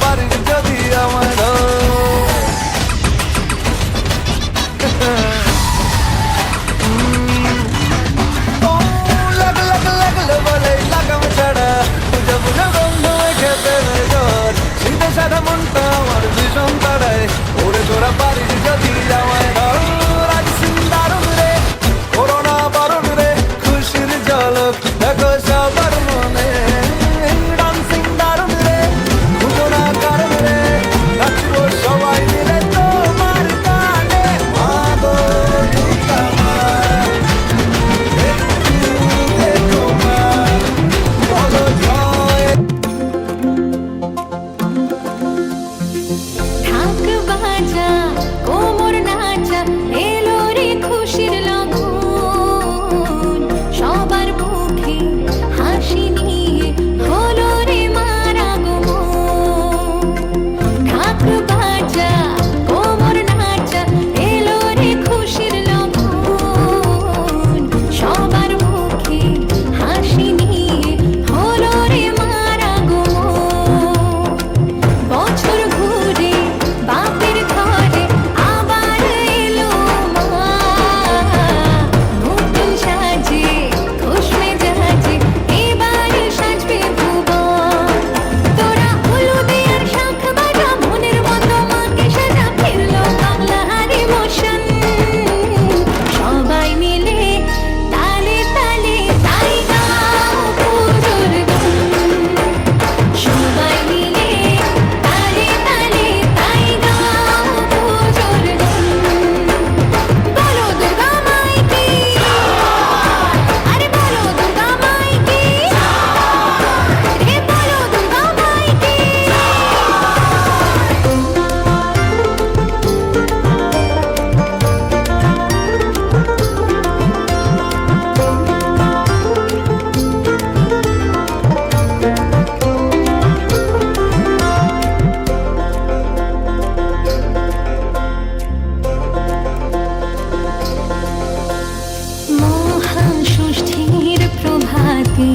পারিস যদি আমায় লাগলে বলে লাগাম ছাড়া বুঝে বুঝে বন্ধু খেতে জোর শীতে সারা মনটা আমার ভীষণ তাড়ায় ওরে তোরা পারিস যদি আমায় আজ সিন্দারুন রে করোনা বারণ রে খুশির ঝলক দেখো সবার মনে ডান্সিং দারুন রে বুঝো না কারণ রে নাচবো সবাই মিলে তোমার গানে মা গো দুর্গা মা দেখো মা বলো জয় ঢাক বাজা কোমর নাচা এলো রে খুশির লগন সবার মুখে হাসি নিয়ে হলো রে মার আগমন ঢাক বাজা কোমর নাচা এলো রে খুশির লগন সবার মুখে হাসি নিয়ে হলো রে মার আগমন বছর ঘুরে বাপের ঘরে আবার এলো মা নতুন সাজে খুশ মেজাজে এবার সাজবে ভুবন তোরা হলুদে আর শাঁখ বাজা মনের মতো মাকে সাজা ফিরলো বাংলার ইমোশন সবাই মিলে তালে তালে তাই গাও পুজোর গান সবাই মিলে তালে তালে তাই গাও পুজোর গান বলো দুর্গা মাইকে আরে বলো দুর্গা মাইকে রে বলো দুর্গা মাইকে মহাষষ্ঠীর প্রভাতে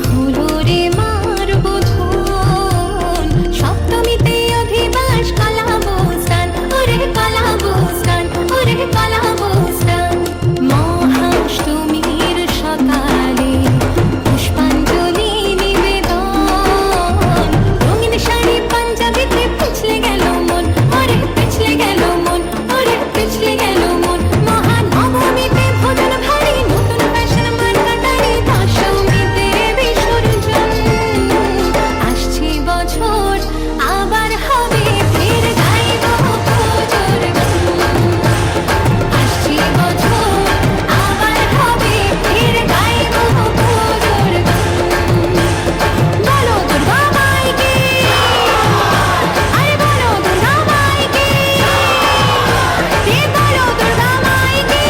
হলো রে মার বোধন সপ্তমীতে অধিবাস কলাবস্থান ওরে কলাবস্থান ওরে কলাবস্থান মহাষ্টমীর সকালে পুষ্পাঞ্জলি নিবেদন রঙিন শাড়ি পাঞ্জাবিতে পিছলে গেল মন ওরে পিছলে গেল মন ওরে পিছলে গেল মন মহানবমীতে ভোজন ভারী নতুন ফ্যাশন মার্কাটারি দশমীতে বিসর্জন আসছে বছর আবার হবে ফের গাইব পুজোর গান আসছে বছর আবার হবে ফের গাইব পুজোর গান বলো দুর্গা মাইকে আরে বলো দুর্গা মাইকে রে বলো দুর্গা মাইকে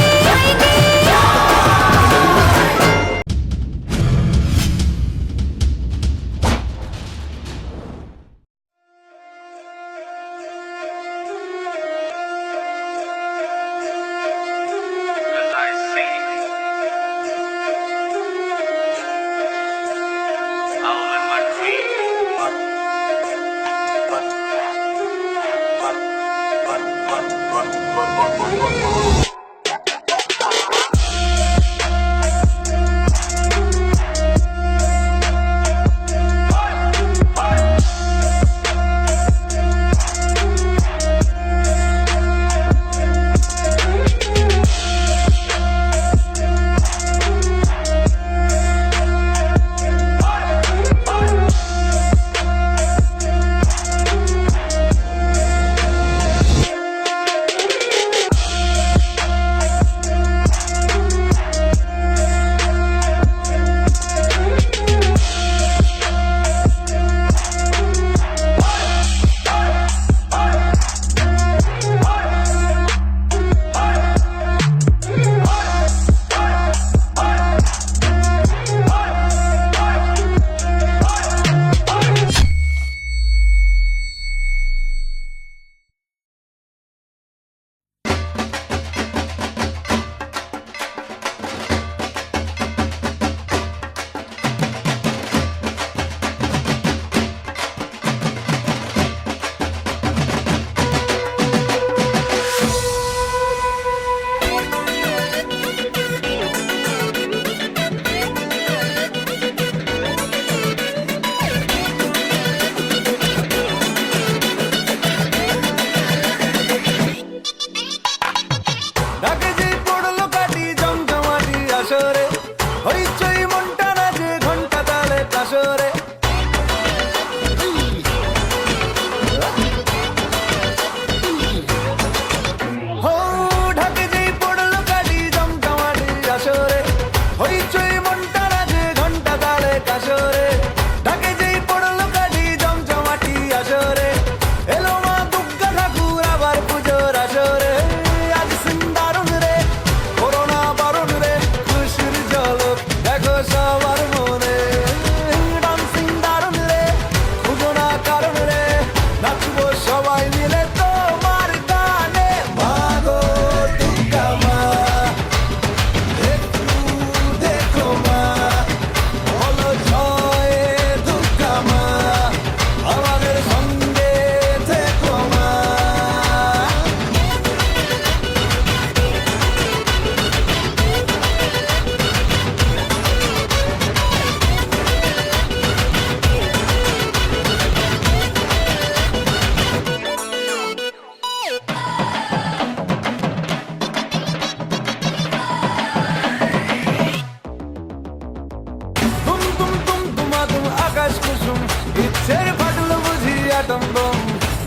বম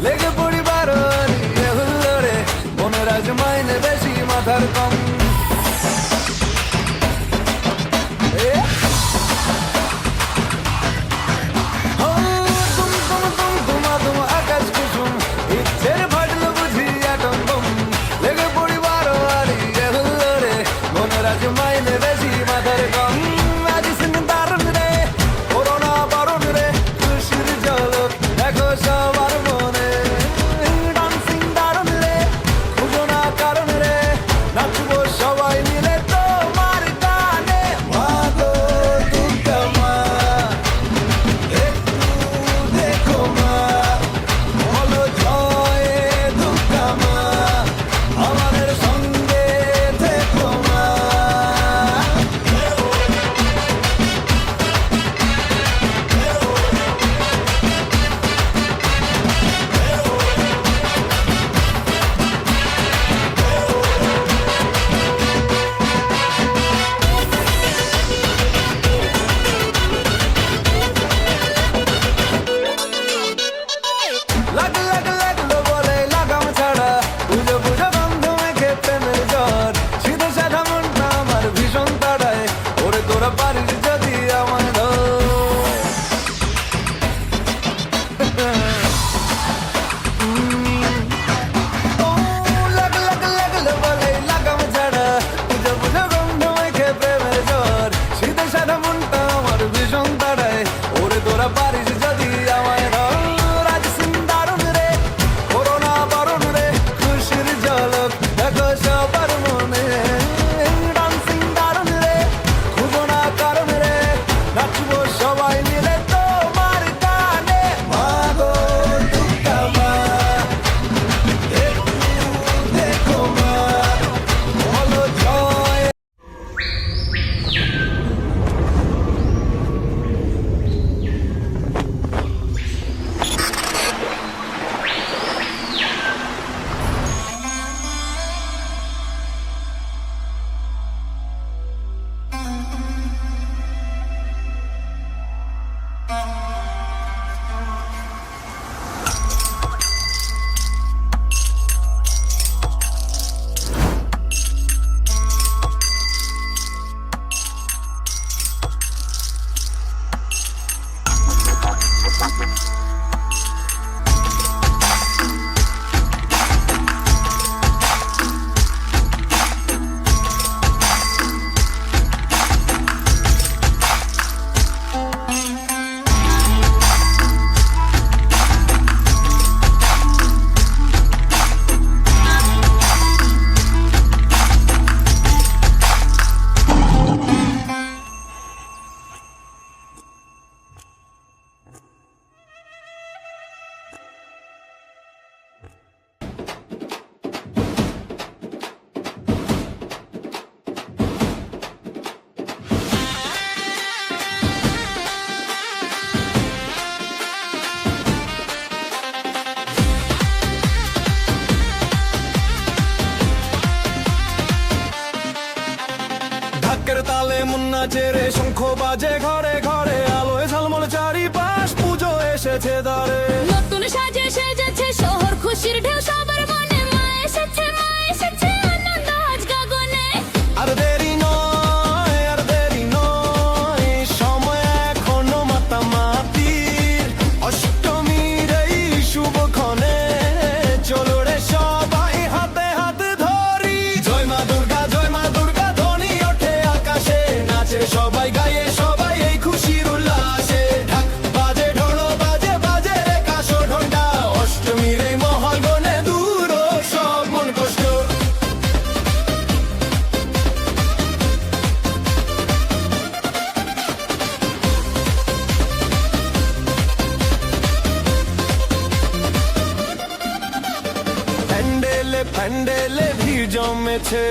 লেগে পড়ি বারোয়ারি হুল্লোড়ে মনের আজ মাইনে বেশি মাথার কম আকাশ কুসুম ইচ্ছের ফাটলো বুঝি অ্যাটম বম লেগে পড়ি বারোয়ারি হুল্লোড়ে মনের আজ মাইনে বেশি মাথার কম আজ সিং দারুণ রে করোনা বারণ রে খুশির ঝলক দেখো সবার মনে ডান্সিং দারুণ রে খুঁজো না কারণ রে নাচবো সবাই মিলে তোমার গানে মাগো দুর্গা মা একটু দেখো মা বলো জয় দুর্গা মা আমাদের সঙ্গে থেকো মা লাগলো বলে লাগাম ছাড়া পুজো পুজো বন্ধ মেখে প্রেমের জ্বর সিধে সাধা মনটা আমার ভীষণ তাড়ায় ওরে তোরা পারিস যদি আমায় ধর লাগলো বলে লাগাম ছাড়া পুজো পুজো বন্ধ মেখে প্রেমের জ্বর সিধে সাধা মনটা আমার ভীষণ তাড়ায় ওরে তোরা পারিস যদি আমায় ধর আজ সিং দারুণ রে করোনা বারণ রে খুশির ঝলক দেখো সবার মনে ডান্সিং দারুণ রে খুঁজো না কারণ রে নাচবো সবাই মিলে তোমার গানে মাগো দুর্গা মা একটু দেখো মা বলো জয় ঢাকের তালে মুন্না চেরে শঙ্খ বাজে ঘরে ঘরে আলোয় ঝলমল চারিপাশ পুজো এসেছে দ্বারে নতুন সাজে সেজেছে শহর খুশির ঢেউ সবার মনে মা এসেছে আনন্দ আজ গগনে আর দেরি নয় আর দেরি নয় সময় এখনো মাতামাতির অষ্টমীর এই শুভক্ষণে চলো রে সবাই হাতে হাতে ধরি জয় মা দুর্গা ধ্বনি ওঠে আকাশে নাচে সবাই গায়ে সবাই এই খুশির উল্লাসে ঢাক বাজে ঢোলো বাজে বাজে রে কাশো ঢোলটা অষ্টমীর এই মহল গনে দূর সব মন কষ্ট প্যান্ডেলে ভিড় জমেছে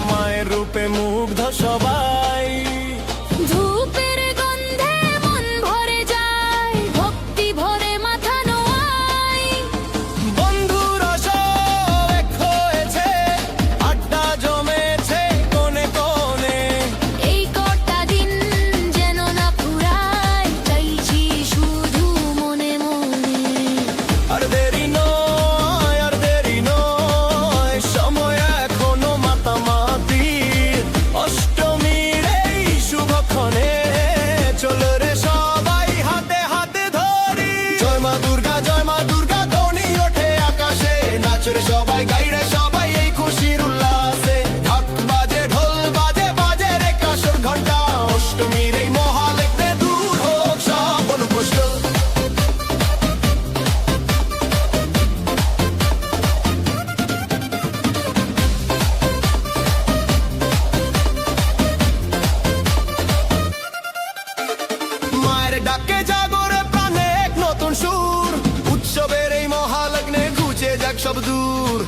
মায়ের রূপে মুগ্ধ সবাই ধূপের গন্ধে মন ভরে যায় ভক্তি ভরে মাথা নোয়াই বন্ধুরা সব এক হয়েছে আড্ডা জমেছে কোণে কোণে এই কটা দিন যেন না ফুরায় চাইছি শুধু মনে মনে সব দূর।